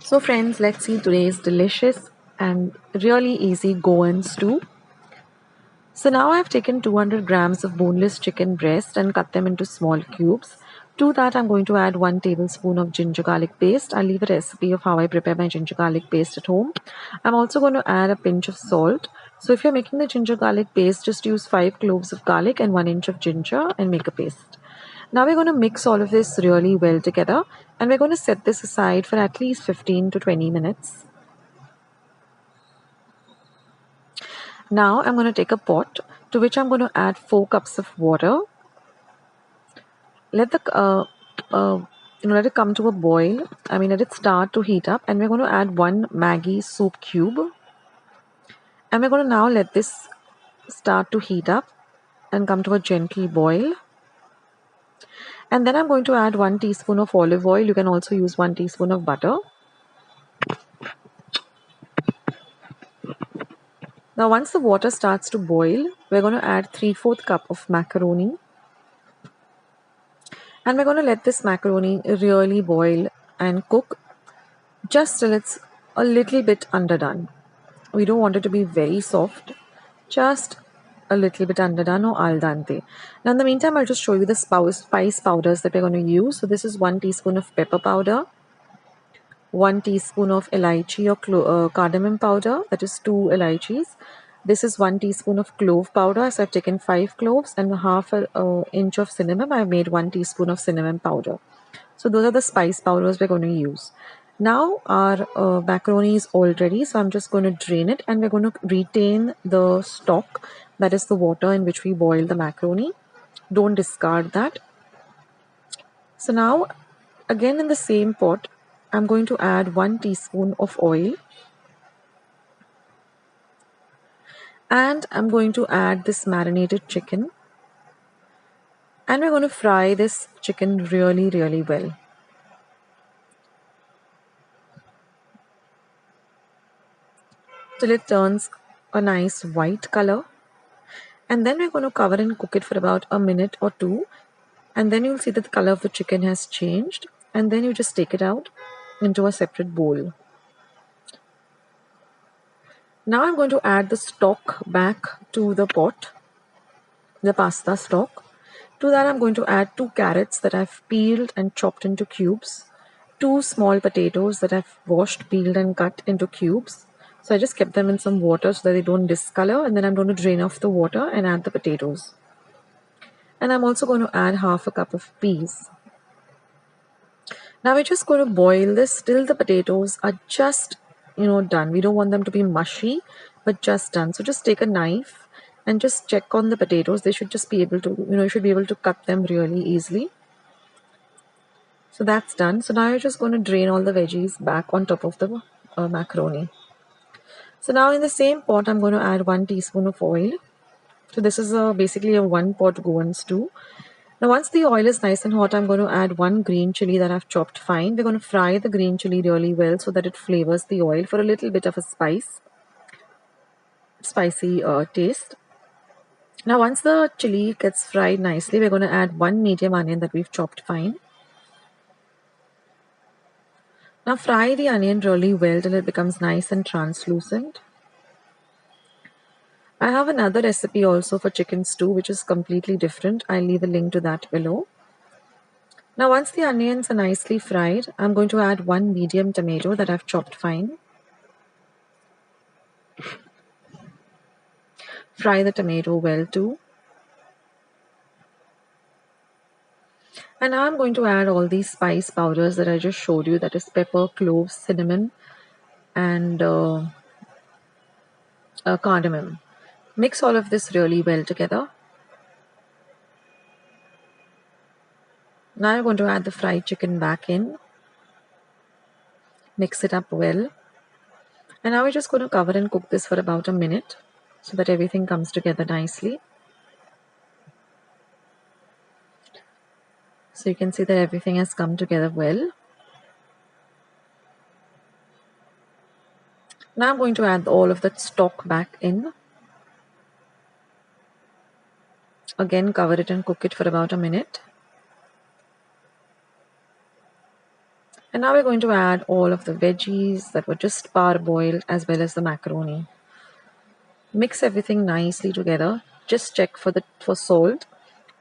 So friends, let's see today's delicious and really easy Goan stew. So now I've taken 200 grams of boneless chicken breast and cut them into small cubes. To that I'm going to add 1 tablespoon of ginger garlic paste. I'll leave a recipe of how I prepare my ginger garlic paste at home. I'm also going to add a pinch of salt. So if you're making the ginger garlic paste, just use 5 cloves of garlic and 1 inch of ginger and make a paste. Now we're going to mix all of this really well together, and we're going to set this aside for at least 15 to 20 minutes. Now I'm going to take a pot to which I'm going to add 4 cups of water. Let let it come to a boil. Let it start to heat up, and we're going to add 1 Maggi soup cube. And we're going to now let this start to heat up and come to a gentle boil. And then I'm going to add 1 teaspoon of olive oil. You can also use 1 teaspoon of butter. Now once the water starts to boil, we're going to add 3/4 cup of macaroni. And we're going to let this macaroni really boil and cook just till it's a little bit underdone. We don't want it to be very soft, just a little bit underdone or al dente. Now in the meantime, I'll just show you the spice powders that we're going to use. So this is 1 teaspoon of pepper powder, 1 teaspoon of elaichi or cardamom powder, that is 2 elaichis. This is 1 teaspoon of clove powder. So I've taken 5 cloves and half an inch of cinnamon. I've made 1 teaspoon of cinnamon powder. So those are the spice powders we're going to use. Now our macaroni is all ready. So I'm just going to drain it, and we're going to retain the stock, that is the water in which we boil the macaroni. Don't discard that. So now again in the same pot, I'm going to add 1 teaspoon of oil. And I'm going to add this marinated chicken. And we're going to fry this chicken really, really well. Till it turns a nice white color. And then we're going to cover and cook it for about a minute or two. And then you'll see that the color of the chicken has changed. And then you just take it out into a separate bowl. Now I'm going to add the stock back to the pot, the pasta stock. To that I'm going to add 2 carrots that I've peeled and chopped into cubes, 2 small potatoes that I've washed, peeled and cut into cubes. So I just kept them in some water so that they don't discolor, and then I'm going to drain off the water and add the potatoes. And I'm also going to add half a cup of peas. Now we're just going to boil this till the potatoes are just, done. We don't want them to be mushy, but just done. So just take a knife and just check on the potatoes. They should just be able to, you should be able to cut them really easily. So that's done. So now you're just going to drain all the veggies back on top of the macaroni. So now in the same pot, I'm going to add 1 teaspoon of oil. So this is basically a 1 pot Goan stew. Now once the oil is nice and hot, I'm going to add 1 green chili that I've chopped fine. We're going to fry the green chili really well so that it flavors the oil for a little bit of a spicy taste. Now once the chili gets fried nicely, we're going to add 1 medium onion that we've chopped fine. Now fry the onion really well till it becomes nice and translucent. I have another recipe also for chicken stew which is completely different. I'll leave a link to that below. Now once the onions are nicely fried, I'm going to add 1 medium tomato that I've chopped fine. Fry the tomato well too. And now I'm going to add all these spice powders that I just showed you, that is pepper, cloves, cinnamon and cardamom. Mix all of this really well together. Now I'm going to add the fried chicken back in. Mix it up well. And now we're just going to cover and cook this for about a minute so that everything comes together nicely. So you can see that everything has come together well. Now I'm going to add all of that stock back in. Again, cover it and cook it for about a minute. And now we're going to add all of the veggies that were just parboiled as well as the macaroni. Mix everything nicely together. Just check for salt.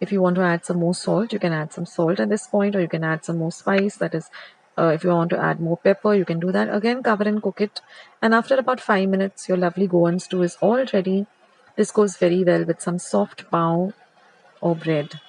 If you want to add some more salt, you can add some salt at this point, or you can add some more spice. That is, if you want to add more pepper, you can do that. Again, cover and cook it. And after about 5 minutes, your lovely Goan stew is all ready. This goes very well with some soft pav or bread.